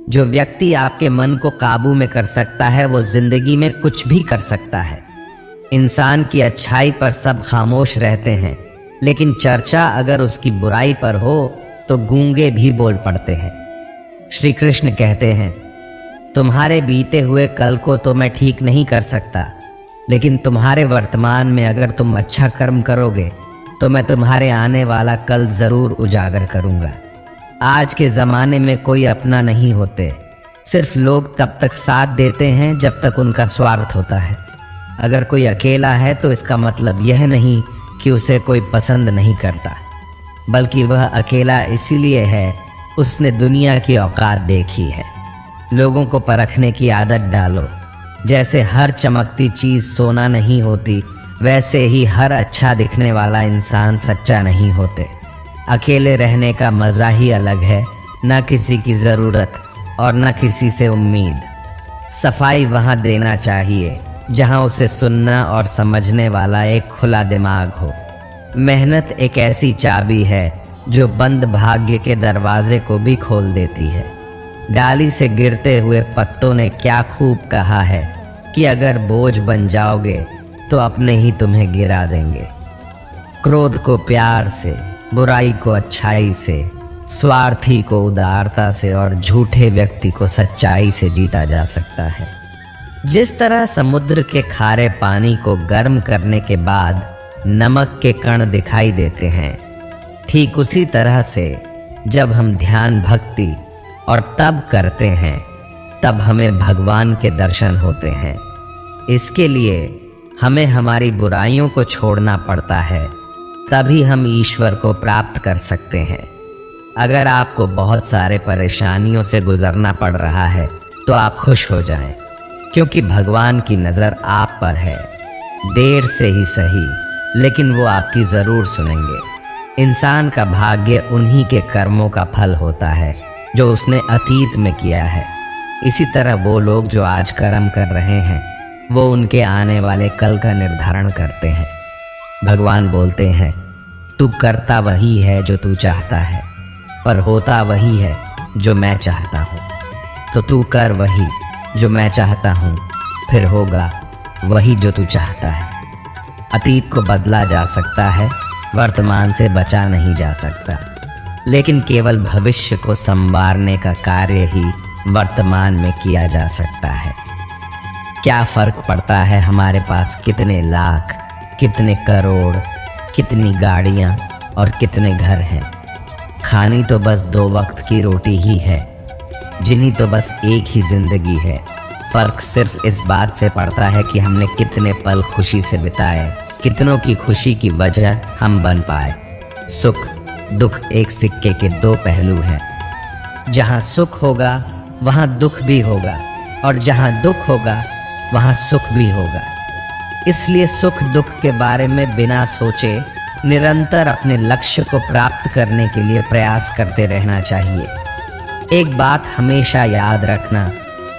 जो व्यक्ति आपके मन को काबू में कर सकता है वो जिंदगी में कुछ भी कर सकता है। इंसान की अच्छाई पर सब खामोश रहते हैं, लेकिन चर्चा अगर उसकी बुराई पर हो तो गूंगे भी बोल पड़ते हैं। श्री कृष्ण कहते हैं, तुम्हारे बीते हुए कल को तो मैं ठीक नहीं कर सकता, लेकिन तुम्हारे वर्तमान में अगर तुम अच्छा कर्म करोगे तो मैं तुम्हारे आने वाला कल जरूर उजागर करूंगा। आज के ज़माने में कोई अपना नहीं होते, सिर्फ लोग तब तक साथ देते हैं जब तक उनका स्वार्थ होता है। अगर कोई अकेला है तो इसका मतलब यह नहीं कि उसे कोई पसंद नहीं करता, बल्कि वह अकेला इसीलिए है उसने दुनिया की औकात देखी है। लोगों को परखने की आदत डालो। जैसे हर चमकती चीज़ सोना नहीं होती, वैसे ही हर अच्छा दिखने वाला इंसान सच्चा नहीं होते। अकेले रहने का मज़ा ही अलग है, न किसी की ज़रूरत और न किसी से उम्मीद। सफाई वहाँ देना चाहिए जहाँ उसे सुनना और समझने वाला एक खुला दिमाग हो। मेहनत एक ऐसी चाबी है जो बंद भाग्य के दरवाजे को भी खोल देती है। डाली से गिरते हुए पत्तों ने क्या खूब कहा है कि अगर बोझ बन जाओगे तो अपने ही तुम्हें गिरा देंगे। क्रोध को प्यार से, बुराई को अच्छाई से, स्वार्थी को उदारता से और झूठे व्यक्ति को सच्चाई से जीता जा सकता है। जिस तरह समुद्र के खारे पानी को गर्म करने के बाद नमक के कण दिखाई देते हैं, ठीक उसी तरह से जब हम ध्यान भक्ति और तप करते हैं तब हमें भगवान के दर्शन होते हैं। इसके लिए हमें हमारी बुराइयों को छोड़ना पड़ता है, तभी हम ईश्वर को प्राप्त कर सकते हैं। अगर आपको बहुत सारे परेशानियों से गुजरना पड़ रहा है तो आप खुश हो जाएं, क्योंकि भगवान की नज़र आप पर है। देर से ही सही, लेकिन वो आपकी ज़रूर सुनेंगे। इंसान का भाग्य उन्हीं के कर्मों का फल होता है जो उसने अतीत में किया है। इसी तरह वो लोग जो आज कर्म कर रहे हैं वो उनके आने वाले कल का निर्धारण करते हैं। भगवान बोलते हैं, तू करता वही है जो तू चाहता है, पर होता वही है जो मैं चाहता हूँ। तो तू कर वही जो मैं चाहता हूँ, फिर होगा वही जो तू चाहता है। अतीत को बदला जा सकता है, वर्तमान से बचा नहीं जा सकता, लेकिन केवल भविष्य को संवारने का कार्य ही वर्तमान में किया जा सकता है। क्या फर्क पड़ता है हमारे पास कितने लाख, कितने करोड़, कितनी गाड़ियाँ और कितने घर हैं। खानी तो बस 2 वक्त की रोटी ही है, जिन्हीं तो बस एक ही जिंदगी है। फर्क सिर्फ इस बात से पड़ता है कि हमने कितने पल खुशी से बिताए, कितनों की खुशी की वजह हम बन पाए। सुख दुख एक सिक्के के 2 पहलू हैं। जहाँ सुख होगा वहाँ दुख भी होगा, और जहाँ दुख होगा वहाँ सुख भी होगा। इसलिए सुख दुख के बारे में बिना सोचे निरंतर अपने लक्ष्य को प्राप्त करने के लिए प्रयास करते रहना चाहिए। एक बात हमेशा याद रखना,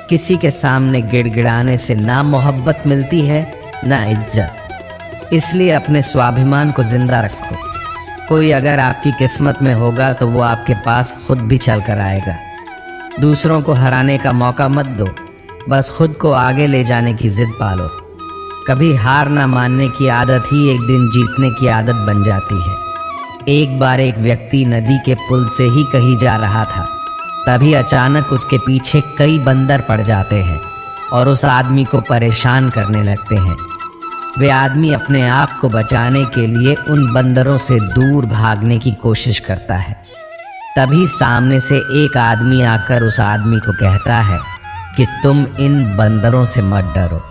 किसी के सामने गिड़गिड़ाने से ना मोहब्बत मिलती है ना इज्जत। इसलिए अपने स्वाभिमान को जिंदा रखो। कोई अगर आपकी किस्मत में होगा तो वो आपके पास खुद भी चल कर आएगा। दूसरों को हराने का मौका मत दो, बस खुद को आगे ले जाने की जिद पालो। कभी हार ना मानने की आदत ही एक दिन जीतने की आदत बन जाती है। एक बार एक व्यक्ति नदी के पुल से ही कहीं जा रहा था, तभी अचानक उसके पीछे कई बंदर पड़ जाते हैं और उस आदमी को परेशान करने लगते हैं। वे आदमी अपने आप को बचाने के लिए उन बंदरों से दूर भागने की कोशिश करता है। तभी सामने से एक आदमी आकर उस आदमी को कहता है कि तुम इन बंदरों से मत डरो,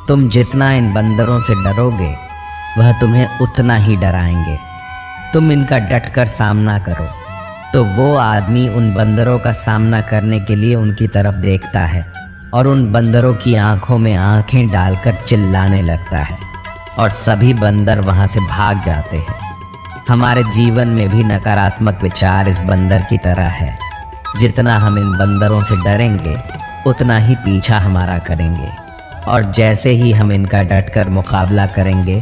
तुम जितना इन बंदरों से डरोगे वह तुम्हें उतना ही डराएंगे। तुम इनका डटकर सामना करो। तो वो आदमी उन बंदरों का सामना करने के लिए उनकी तरफ देखता है और उन बंदरों की आंखों में आंखें डालकर चिल्लाने लगता है और सभी बंदर वहां से भाग जाते हैं। हमारे जीवन में भी नकारात्मक विचार इस बंदर की तरह है। जितना हम इन बंदरों से डरेंगे उतना ही पीछा हमारा करेंगे, और जैसे ही हम इनका डटकर मुकाबला करेंगे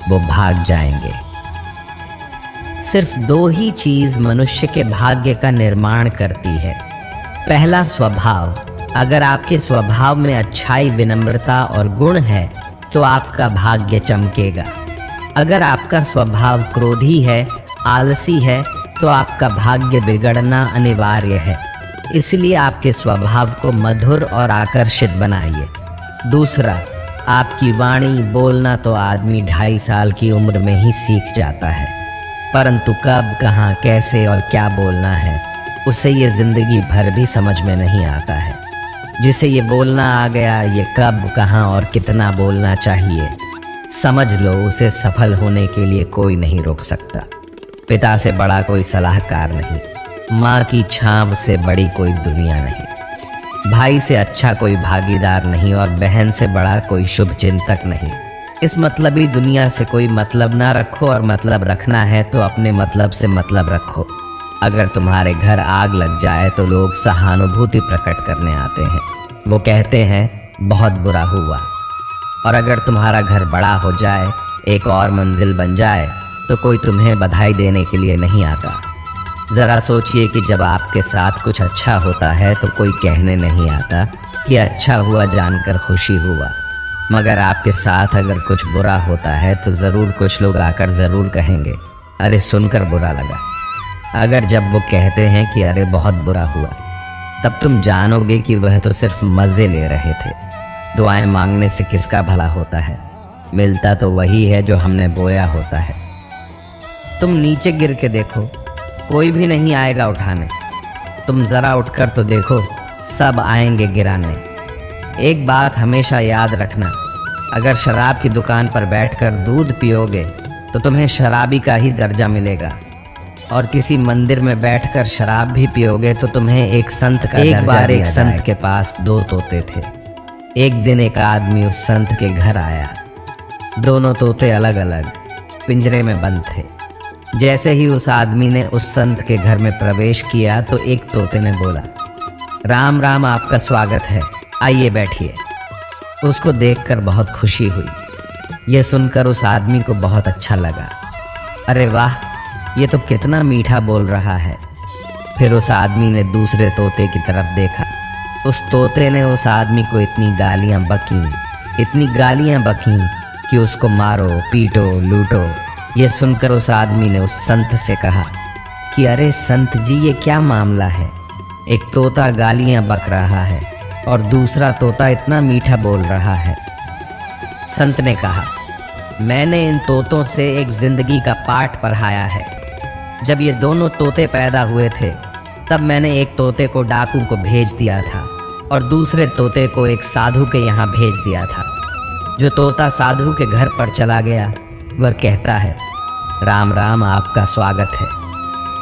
वो भाग जाएंगे। सिर्फ 2 ही चीज मनुष्य के भाग्य का निर्माण करती है। पहला, स्वभाव। अगर आपके स्वभाव में अच्छाई, विनम्रता और गुण है तो आपका भाग्य चमकेगा। अगर आपका स्वभाव क्रोधी है, आलसी है, तो आपका भाग्य बिगड़ना अनिवार्य है। इसलिए आपके स्वभाव को मधुर और आकर्षित बनाइए। दूसरा, आपकी वाणी। बोलना तो आदमी 2.5 साल की उम्र में ही सीख जाता है, परंतु कब, कहाँ, कैसे और क्या बोलना है उसे ये जिंदगी भर भी समझ में नहीं आता है। जिसे ये बोलना आ गया, ये कब, कहाँ और कितना बोलना चाहिए समझ लो, उसे सफल होने के लिए कोई नहीं रोक सकता। पिता से बड़ा कोई सलाहकार नहीं, माँ की छांव से बड़ी कोई दुनिया नहीं, भाई से अच्छा कोई भागीदार नहीं और बहन से बड़ा कोई शुभ चिंतक नहीं। इस मतलबी दुनिया से कोई मतलब ना रखो, और मतलब रखना है तो अपने मतलब से मतलब रखो। अगर तुम्हारे घर आग लग जाए तो लोग सहानुभूति प्रकट करने आते हैं, वो कहते हैं बहुत बुरा हुआ। और अगर तुम्हारा घर बड़ा हो जाए, एक और मंजिल बन जाए, तो कोई तुम्हें बधाई देने के लिए नहीं आता। ज़रा सोचिए कि जब आपके साथ कुछ अच्छा होता है तो कोई कहने नहीं आता कि अच्छा हुआ जानकर खुशी हुआ, मगर आपके साथ अगर कुछ बुरा होता है तो ज़रूर कुछ लोग आकर ज़रूर कहेंगे अरे सुनकर बुरा लगा। अगर जब वो कहते हैं कि अरे बहुत बुरा हुआ, तब तुम जानोगे कि वह तो सिर्फ मज़े ले रहे थे। दुआएं मांगने से किसका भला होता है, मिलता तो वही है जो हमने बोया होता है। तुम नीचे गिर के देखो, कोई भी नहीं आएगा उठाने। तुम ज़रा उठकर तो देखो, सब आएंगे गिराने। एक बात हमेशा याद रखना, अगर शराब की दुकान पर बैठकर दूध पियोगे तो तुम्हें शराबी का ही दर्जा मिलेगा, और किसी मंदिर में बैठकर शराब भी पियोगे तो तुम्हें एक संत का दर्जा। एक बार एक संत के पास 2 तोते थे। एक दिन एक आदमी उस संत के घर आया। दोनों तोते अलग अलग पिंजरे में बंद थे। जैसे ही उस आदमी ने उस संत के घर में प्रवेश किया तो एक तोते ने बोला, राम राम, आपका स्वागत है, आइए बैठिए। उसको देखकर बहुत खुशी हुई। यह सुनकर उस आदमी को बहुत अच्छा लगा। अरे वाह, ये तो कितना मीठा बोल रहा है। फिर उस आदमी ने दूसरे तोते की तरफ देखा। उस तोते ने उस आदमी को इतनी गालियां बकीं कि उसको मारो, पीटो, लूटो। ये सुनकर उस आदमी ने उस संत से कहा कि अरे संत जी, ये क्या मामला है? एक तोता गालियां बक रहा है और दूसरा तोता इतना मीठा बोल रहा है। संत ने कहा, मैंने इन तोतों से एक जिंदगी का पाठ पढ़ाया है। जब ये दोनों तोते पैदा हुए थे तब मैंने एक तोते को डाकू को भेज दिया था और दूसरे तोते को एक साधु के यहाँ भेज दिया था। जो तोता साधु के घर पर चला गया वह कहता है, राम राम, आपका स्वागत है।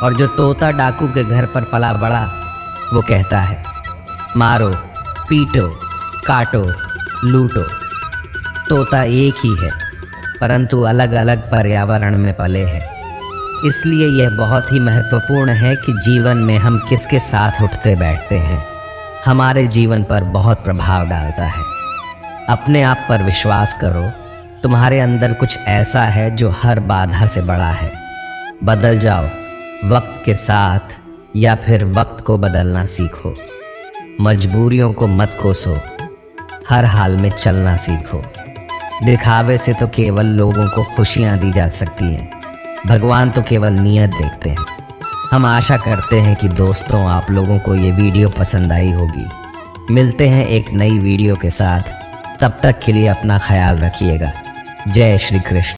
और जो तोता डाकू के घर पर पला बड़ा वो कहता है, मारो, पीटो, काटो, लूटो। तोता एक ही है, परंतु अलग अलग पर्यावरण में पले हैं। इसलिए यह बहुत ही महत्वपूर्ण है कि जीवन में हम किसके साथ उठते बैठते हैं, हमारे जीवन पर बहुत प्रभाव डालता है। अपने आप पर विश्वास करो, तुम्हारे अंदर कुछ ऐसा है जो हर बाधा से बड़ा है। बदल जाओ वक्त के साथ, या फिर वक्त को बदलना सीखो। मजबूरियों को मत कोसो, हर हाल में चलना सीखो। दिखावे से तो केवल लोगों को खुशियां दी जा सकती हैं, भगवान तो केवल नियत देखते हैं। हम आशा करते हैं कि दोस्तों आप लोगों को ये वीडियो पसंद आई होगी। मिलते हैं एक नई वीडियो के साथ, तब तक के लिए अपना ख्याल रखिएगा। जय श्री कृष्ण।